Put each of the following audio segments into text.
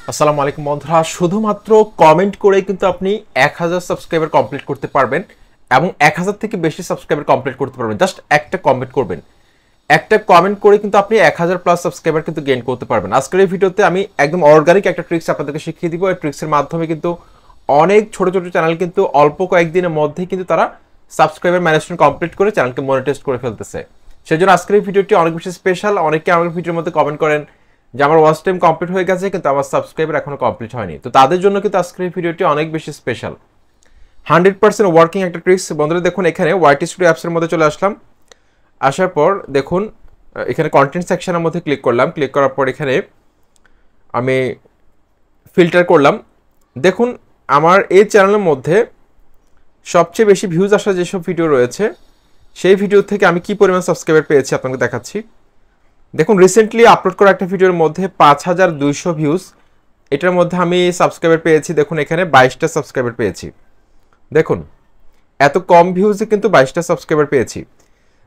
আসসালামু আলাইকুম বন্ধুরা, শুধুমাত্র কমেন্ট করে কিন্তু আপনি 1000 সাবস্ক্রাইবার কমপ্লিট করতে পারবেন এবং 1000 থেকে বেশি সাবস্ক্রাইবার কমপ্লিট করতে পারবেন। জাস্ট একটা কমেন্ট করবেন, একটা কমেন্ট করে কিন্তু আপনি 1000 প্লাস সাবস্ক্রাইবার কিন্তু গেইন করতে পারবেন। আজকের এই ভিডিওতে আমি একদম অর্গানিক একটা ট্রিক্স আপনাদেরকে শিখিয়ে দিব। এই ট্রিক্সের মাধ্যমে কিন্তু অনেক ছোট ছোট চ্যানেল কিন্তু অল্প কয়েকদিনের মধ্যেই কিন্তু তারা সাবস্ক্রাইবার ম্যানেজমেন্ট কমপ্লিট করে চ্যানেলকে মনিটাইজ করে ফেলতেছে। সেজন্য আজকের এই ভিডিওটি অনেক বেশি স্পেশাল। অনেকে আমার ভিডিওর মধ্যে কমেন্ট করেন যে আমার ওয়াচ টাইম কমপ্লিট হয়ে গেছে কিন্তু আমার সাবস্ক্রাইবার এখনো কমপ্লিট হয়নি। তো তাদের জন্য কিন্তু আজকের এই ভিডিওটি অনেক বেশি স্পেশাল, 100% ওয়ার্কিং একটা ট্রিক্স। বন্ধুরা দেখুন, এখানে ওয়াইটি স্টুডিও অ্যাপসের মধ্যে চলে আসলাম। আসার পর দেখুন এখানে কন্টেন্ট সেকশনের মধ্যে ক্লিক করলাম। ক্লিক করার পর এখানে আমি ফিল্টার করলাম। দেখুন আমার এই চ্যানেলের মধ্যে সবচেয়ে বেশি ভিউজ আসা যেসব ভিডিও রয়েছে সেই ভিডিও থেকে আমি কি পরিমাণ সাবস্ক্রাইবার পেয়েছি আপনাকে দেখাচ্ছি। দেখুন রিসেন্টলি আপলোড করা একটা ভিডিওর মধ্যে 5200 ভিউজ, এটার মধ্যে আমি সাবস্ক্রাইবার পেয়েছি দেখুন এখানে 22টা সাবস্ক্রাইবার পেয়েছি। দেখুন এত কম ভিউজে কিন্তু 22টা সাবস্ক্রাইবার পেয়েছি।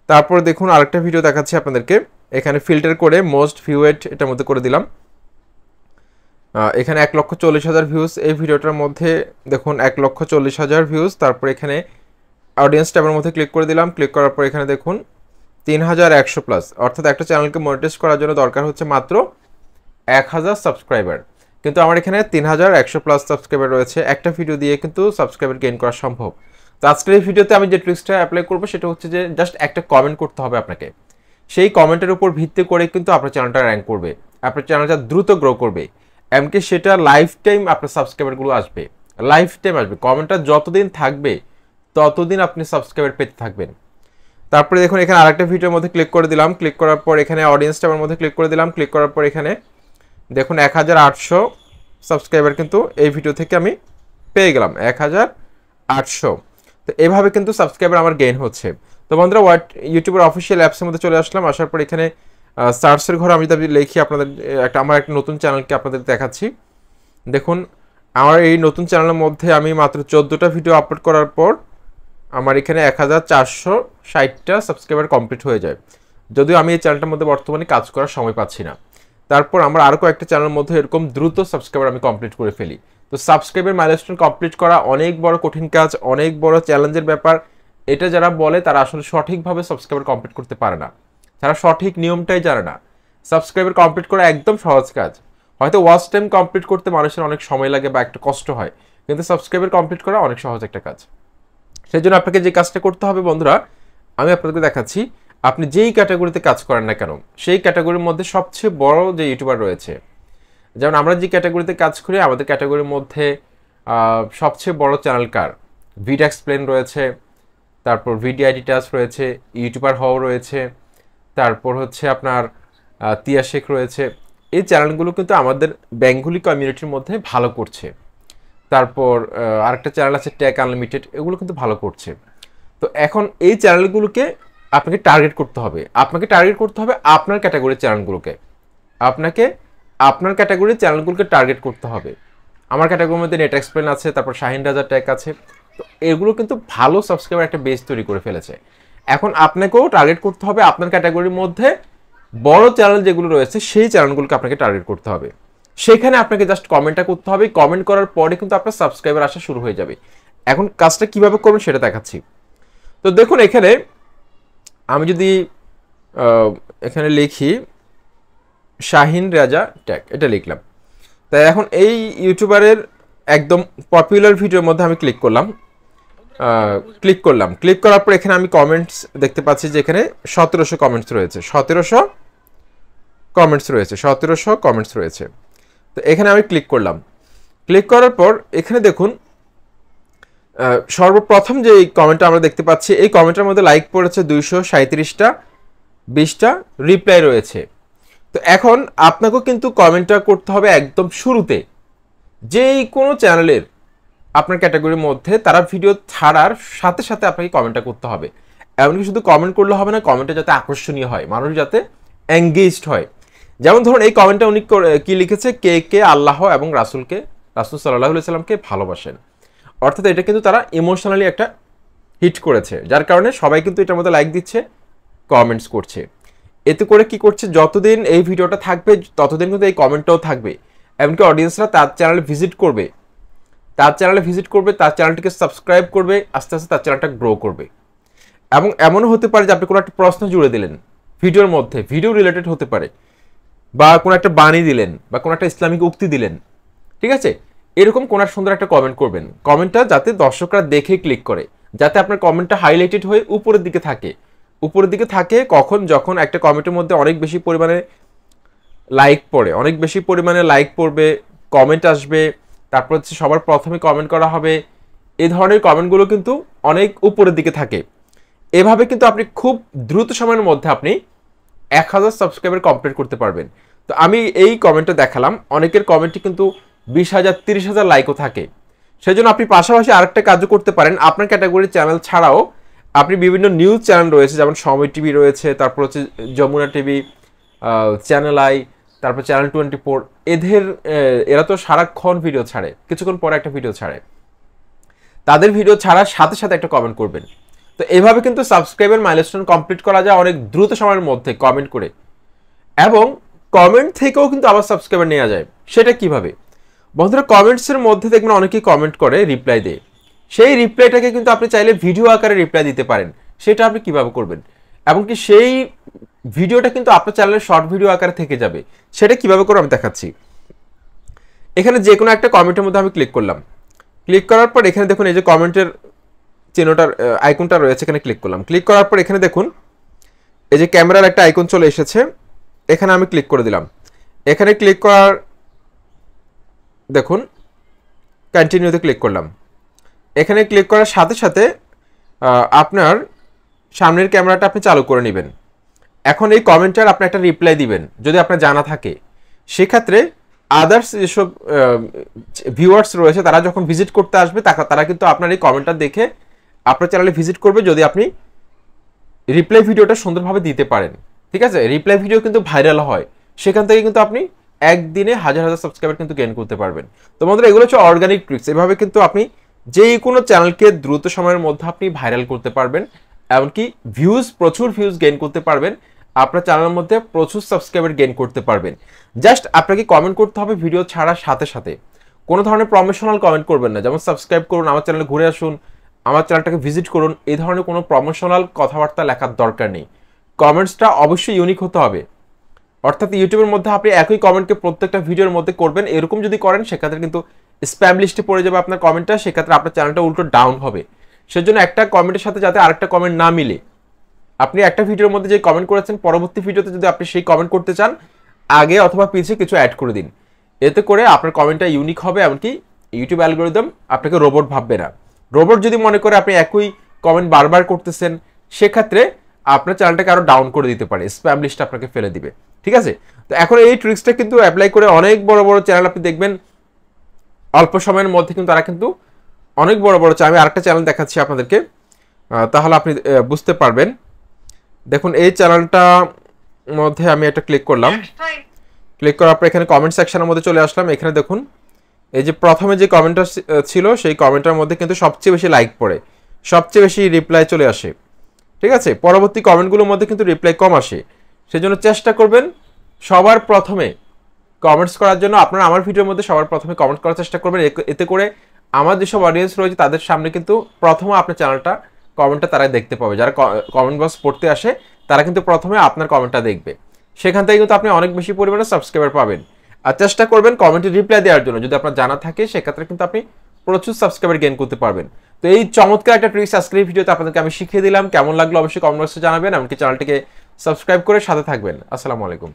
তারপর দেখুন আরেকটা ভিডিও দেখাচ্ছি আপনাদেরকে। এখানে ফিল্টার করে মোস্ট ভিউয়েড এটার মধ্যে করে দিলাম। এখানে 1,40,000 ভিউজ এই ভিডিওটার মধ্যে। দেখুন 1,40,000 ভিউজ। তারপর এখানে অডিয়েন্স ট্যাবের মধ্যে ক্লিক করে দিলাম। ক্লিক করার পর এখানে দেখুন 3100 প্লাস, অর্থাৎ একটা চ্যানেলকে মনিটাইজ করার জন্য দরকার হচ্ছে মাত্র 1000 সাবস্ক্রাইবার, কিন্তু আমার এখানে 3100 প্লাস সাবস্ক্রাইবার রয়েছে। একটা ভিডিও দিয়ে কিন্তু সাবস্ক্রাইবার গেইন করা সম্ভব। তো আজকের এই ভিডিওতে আমি যে ট্রিক্সটা অ্যাপ্লাই করবো সেটা হচ্ছে যে জাস্ট একটা কমেন্ট করতে হবে আপনাকে। সেই কমেন্টের উপর ভিত্তি করে কিন্তু আপনার চ্যানেলটা র্যাঙ্ক করবে, আপনার চ্যানেলটা দ্রুত গ্রো করবে, এমনকি সেটা লাইফ টাইম আপনার সাবস্ক্রাইবারগুলো আসবে, লাইফ টাইম আসবে। কমেন্টটা যতদিন থাকবে ততদিন আপনি সাবস্ক্রাইবার পেতে থাকবেন। তারপরে দেখুন এখানে আরেকটা ভিডিওর মধ্যে ক্লিক করে দিলাম। ক্লিক করার পর এখানে অডিয়েন্স ট্যাবের মধ্যে ক্লিক করে দিলাম। ক্লিক করার পর এখানে দেখুন 1800 সাবস্ক্রাইবার কিন্তু এই ভিডিও থেকে আমি পেয়ে গেলাম, 1800। তো এভাবে কিন্তু সাবস্ক্রাইবার আমার গেইন হচ্ছে। তো বন্ধুরা ইউটিউবের অফিসিয়াল অ্যাপসের মধ্যে চলে আসলাম। আসার পর এখানে সার্চের ঘরে আমি যদি লিখি আপনাদের আমার একটা নতুন চ্যানেলকে আপনাদের দেখাচ্ছি। দেখুন আমার এই নতুন চ্যানেলের মধ্যে আমি মাত্র 14টা ভিডিও আপলোড করার পর আমার এখানে 1460টা সাবস্ক্রাইবার কমপ্লিট হয়ে যায়, যদিও আমি এই চ্যানেলটার মধ্যে বর্তমানে কাজ করার সময় পাচ্ছি না। তারপর আমার আরও কয়েকটা চ্যানেলের মধ্যে এরকম দ্রুত সাবস্ক্রাইবার আমি কমপ্লিট করে ফেলি। তো সাবস্ক্রাইবার মাইলস্টোন কমপ্লিট করা অনেক বড় কঠিন কাজ, অনেক বড় চ্যালেঞ্জের ব্যাপার। এটা যারা বলে তারা আসলে সঠিকভাবে সাবস্ক্রাইবার কমপ্লিট করতে পারে না, তারা সঠিক নিয়মটাই জানে না। সাবস্ক্রাইবার কমপ্লিট করা একদম সহজ কাজ। হয়তো ওয়াচ টাইম কমপ্লিট করতে মানুষের অনেক সময় লাগে বা একটু কষ্ট হয়, কিন্তু সাবস্ক্রাইবার কমপ্লিট করা অনেক সহজ একটা কাজ। সেই জন্য আপনাকে যে কাজটা করতে হবে বন্ধুরা, আমি আপনাদেরকে দেখাচ্ছি। আপনি যেই ক্যাটাগরিতে কাজ করেন না কেন, সেই ক্যাটাগরির মধ্যে সবচেয়ে বড় যে ইউটিউবার রয়েছে, যেমন আমরা যে ক্যাটাগরিতে কাজ করি আমাদের ক্যাটাগরির মধ্যে সবচেয়ে বড় চ্যানেল কার, ভিড এক্সপ্লেন রয়েছে, তারপর ভিডিও এডিটার্স রয়েছে, ইউটিউবার হও রয়েছে, তারপর হচ্ছে আপনার তিয়া শেখ রয়েছে। এই চ্যানেলগুলো কিন্তু আমাদের বেঙ্গলি কমিউনিটির মধ্যে ভালো করছে। তারপর আরেকটা চ্যানেল আছে টেক আনলিমিটেড, এগুলো কিন্তু ভালো করছে। তো এখন এই চ্যানেলগুলোকে আপনাকে টার্গেট করতে হবে। আপনাকে টার্গেট করতে হবে আপনার ক্যাটাগরির চ্যানেলগুলোকে, আপনাকে আপনার ক্যাটাগরির চ্যানেলগুলোকে টার্গেট করতে হবে। আমার ক্যাটাগরির মধ্যে নেট এক্সপ্লেন আছে, তারপর শাহিন রাজা টেক আছে। তো এগুলো কিন্তু ভালো সাবস্ক্রাইবার একটা বেস তৈরি করে ফেলেছে। এখন আপনাকেও টার্গেট করতে হবে আপনার ক্যাটাগরির মধ্যে বড় চ্যানেল যেগুলো রয়েছে সেই চ্যানেলগুলোকে আপনাকে টার্গেট করতে হবে। সেখানে আপনাকে জাস্ট কমেন্টটা করতে হবে। কমেন্ট করার পরে কিন্তু আপনার সাবস্ক্রাইবার আসা শুরু হয়ে যাবে। এখন কাজটা কিভাবে করবেন সেটা দেখাচ্ছি। তো দেখুন এখানে আমি যদি এখানে লিখি শাহিন রাজা ট্যাগ, এটা লিখলাম। তাই এখন এই ইউটিউবারের একদম পপুলার ভিডিওর মধ্যে আমি ক্লিক করলাম। ক্লিক করার পর এখানে আমি কমেন্টস দেখতে পাচ্ছি যে এখানে 1700 কমেন্টস রয়েছে, 1700 কমেন্টস রয়েছে। তো এখানে আমি ক্লিক করলাম। ক্লিক করার পর এখানে দেখুন সর্বপ্রথম যে কমেন্টটা আমরা দেখতে পাচ্ছি, এই কমেন্টের মধ্যে লাইক পড়েছে 237টা, 20টা রিপ্লাই রয়েছে। তো এখন আপনাকেও কিন্তু কমেন্টটা করতে হবে একদম শুরুতে। যেই কোনো চ্যানেলের আপনার ক্যাটাগরির মধ্যে তারা ভিডিও ছাড়ার সাথে সাথে আপনাকে কমেন্টটা করতে হবে। এমনকি শুধু কমেন্ট করলে হবে না, কমেন্টটা যাতে আকর্ষণীয় হয়, মানুষ যাতে এঙ্গেজড হয়। যেমন ধরুন এই কমেন্টটা উনি কি লিখেছে, কে আল্লাহ এবং রাসুল সাল্লাল্লাহু আলাইহি সাল্লামকে ভালোবাসেন। অর্থাৎ এটা কিন্তু তারা ইমোশনালি একটা হিট করেছে, যার কারণে সবাই কিন্তু এটার মধ্যে লাইক দিচ্ছে, কমেন্টস করছে। এতে করে কি করছে, যতদিন এই ভিডিওটা থাকবে ততদিন কিন্তু এই কমেন্টটাও থাকবে এমনকি অডিয়েন্সরা তার চ্যানেলে ভিজিট করবে, তার চ্যানেলটিকে সাবস্ক্রাইব করবে, আস্তে আস্তে তার চ্যানেলটা গ্রো করবে। এবং এমনও হতে পারে যে আপনি কোনো একটা প্রশ্ন জুড়ে দিলেন ভিডিওর মধ্যে, ভিডিও রিলেটেড হতে পারে, বা কোনো একটা বাণী দিলেন বা কোনো একটা ইসলামিক উক্তি দিলেন, ঠিক আছে, এরকম কোনো সুন্দর একটা কমেন্ট করবেন, কমেন্টটা যাতে দর্শকরা দেখে ক্লিক করে, যাতে আপনার কমেন্টটা হাইলাইটেড হয়ে উপরের দিকে থাকে। কখন যখন একটা কমেন্টের মধ্যে অনেক বেশি পরিমাণে লাইক পড়বে, কমেন্ট আসবে, তারপর হচ্ছে সবার প্রথমে কমেন্ট করা হবে, এই ধরনের কমেন্টগুলো কিন্তু অনেক উপরের দিকে থাকে। এভাবে কিন্তু আপনি খুব দ্রুত সময়ের মধ্যে আপনি 1000 সাবস্ক্রাইবার কমপ্লিট করতে পারবেন। তো আমি এই কমেন্টটা দেখালাম, অনেকের কমেন্টে কিন্তু 20,000 30,000 লাইকও থাকে। সেই জন্য আপনি পাশাপাশি আরেকটা কাজও করতে পারেন, আপনার ক্যাটাগরি চ্যানেল ছাড়াও আপনি বিভিন্ন নিউজ চ্যানেল রয়েছে, যেমন সময় টিভি রয়েছে, তারপর হচ্ছে যমুনা টিভি, চ্যানেল আই, তারপর চ্যানেল 24, এরা তো সারাক্ষণ ভিডিও ছাড়ে, কিছুক্ষণ পরে একটা ভিডিও ছাড়ে, তাদের ভিডিও ছাড়ার সাথে সাথে একটা কমেন্ট করবেন। তো এইভাবে কিন্তু সাবস্ক্রাইবার মাইলস্টোন কমপ্লিট করা যায় অনেক দ্রুত সময়ের মধ্যে কমেন্ট করে, এবং কমেন্ট থেকেও কিন্তু আবার সাবস্ক্রাইবার নেওয়া যায়। সেটা কিভাবে? বন্ধুরা, কমেন্টসের মধ্যে দেখবেন অনেকেই কমেন্ট করে, রিপ্লাই দেয়, সেই রিপ্লাইটাকে কিন্তু আপনি চাইলে ভিডিও আকারে রিপ্লাই দিতে পারেন। সেটা আপনি কিভাবে করবেন? এমনকি সেই ভিডিওটা কিন্তু আপনার চ্যানেলের শর্ট ভিডিও আকারে থেকে যাবে। সেটা কিভাবে করে আমি দেখাচ্ছি। এখানে যে কোনো একটা কমেন্টের মধ্যে আমি ক্লিক করলাম, ক্লিক করার পর এখানে দেখুন এই যে কমেন্টের চিহ্নটার আইকনটা রয়েছে, এখানে ক্লিক করলাম। ক্লিক করার পর এখানে দেখুন এই যে ক্যামেরার একটা আইকন চলে এসেছে, এখানে আমি ক্লিক করে দিলাম। এখানে ক্লিক করার দেখুন কন্টিনিউতে ক্লিক করলাম। এখানে ক্লিক করার সাথে সাথে আপনার সামনের ক্যামেরাটা আপনি চালু করে নেবেন। এখন এই কমেন্টার আপনি একটা রিপ্লাই দিবেন যদি আপনার জানা থাকে। সেক্ষেত্রে আদার্স যেসব ভিউয়ার্স রয়েছে তারা যখন ভিজিট করতে আসবে তারা কিন্তু আপনার এই কমেন্টটা দেখে আপনার চ্যানেলে ভিজিট করবে, যদি আপনি রিপ্লাই ভিডিওটা সুন্দরভাবে দিতে পারেন। ঠিক আছে, রিপ্লাই ভিডিও কিন্তু ভাইরাল হয়, সেখান থেকে কিন্তু আপনি একদিনে হাজার হাজার সাবস্ক্রাইবার কিন্তু গেইন করতে পারবেন। তো বন্ধুরা, এগুলো হচ্ছে অর্গানিক ট্রিক্স। এভাবে কিন্তু আপনি যে কোনো চ্যানেলকে দ্রুত সময়ের মধ্যে আপনি ভাইরাল করতে পারবেন, এমনকি প্রচুর ভিউজ গেইন করতে পারবেন, আপনার চ্যানেলের মধ্যে প্রচুর সাবস্ক্রাইবার গেইন করতে পারবেন। জাস্ট আপনাকে কমেন্ট করতে হবে ভিডিও ছাড়ার সাথে সাথে। কোনো ধরনের প্রমোশনাল কমেন্ট করবেন না, যেমন সাবস্ক্রাইব করুন, আমার চ্যানেলে ঘুরে আসুন, আমার চ্যানেলটাকে ভিজিট করুন, এই ধরনের কোনো প্রমোশনাল কথাবার্তা লেখার দরকার নেই। কমেন্টসটা অবশ্যই ইউনিক হতে হবে। অর্থাৎ ইউটিউবের মধ্যে আপনি একই কমেন্টকে প্রত্যেকটা ভিডিওর মধ্যে করবেন, এরকম যদি করেন সেক্ষেত্রে কিন্তু স্প্যাম লিস্টে পড়ে যাবে আপনার কমেন্টটা, সেক্ষেত্রে আপনার চ্যানেলটা উল্টো ডাউন হবে। সেজন্য একটা কমেন্টের সাথে যাতে আরেকটা কমেন্ট না মিলে, আপনি একটা ভিডিওর মধ্যে যে কমেন্ট করেছেন পরবর্তী ভিডিওতে যদি আপনি সেই কমেন্ট করতে চান, আগে অথবা পিছিয়ে কিছু অ্যাড করে দিন। এতে করে আপনার কমেন্টটা ইউনিক হবে, এমনকি ইউটিউব অ্যালগরিদম আপনাকে রোবট ভাববে না। রোবট যদি মনে করে আপনি একই কমেন্ট বারবার করতেছেন, সেক্ষেত্রে আপনার চ্যানেলটাকে আরো ডাউন করে দিতে পারে, স্প্যাম লিস্টে আপনাকে ফেলে দিবে। ঠিক আছে, তো এখন এই ট্রিক্সটা কিন্তু অ্যাপ্লাই করে অনেক বড় বড় চ্যানেল আপনি দেখবেন অল্প সময়ের মধ্যে কিন্তু তারা কিন্তু অনেক বড় বড় চ্যানেল। আমি আরেকটা চ্যানেল দেখাচ্ছি আপনাদেরকে, তাহলে আপনি বুঝতে পারবেন। দেখুন এই চ্যানেলটা মধ্যে আমি একটা ক্লিক করলাম, ক্লিক করার পর এখানে কমেন্ট সেকশনের মধ্যে চলে আসলাম। এখানে দেখুন এই যে প্রথমে যে কমেন্টটা ছিল সেই কমেন্টের মধ্যে কিন্তু সবচেয়ে বেশি লাইক পড়ে, সবচেয়ে বেশি রিপ্লাই চলে আসে। ঠিক আছে, পরবর্তী কমেন্টগুলোর মধ্যে কিন্তু রিপ্লাই কম আসে। সেজন্য চেষ্টা করবেন সবার প্রথমে কমেন্টস করার জন্য। আপনারা আমার ভিডিওর মধ্যে সবার প্রথমে কমেন্ট করার চেষ্টা করবেন, এতে করে আমার যেসব অডিয়েন্স রয়েছে তাদের সামনে কিন্তু প্রথমে আপনার চ্যানেলটা কমেন্টটা তারা দেখতে পাবে। যারা কমেন্ট বক্স পড়তে আসে তারা কিন্তু প্রথমে আপনার কমেন্টটা দেখবে, সেখান থেকে কিন্তু আপনি অনেক বেশি পরিমাণে সাবস্ক্রাইবার পাবেন। আর চেষ্টা করবেন কমেন্টে রিপ্লাই দেওয়ার জন্য, যদি আপনার জানা থাকে সেক্ষেত্রে কিন্তু আপনি প্রচুর সাবস্ক্রাইবার গেইন করতে পারবেন। তো এই চমৎকার একটা ট্রিক্স আজকের এই ভিডিওতে আপনাদেরকে আমি শিখিয়ে দিলাম। কেমন লাগলো অবশ্যই কমেন্ট বক্সে জানাবেন, এমনকি চ্যানেলটিকে সাবস্ক্রাইব করে সাথে থাকবেন। আসসালামু আলাইকুম।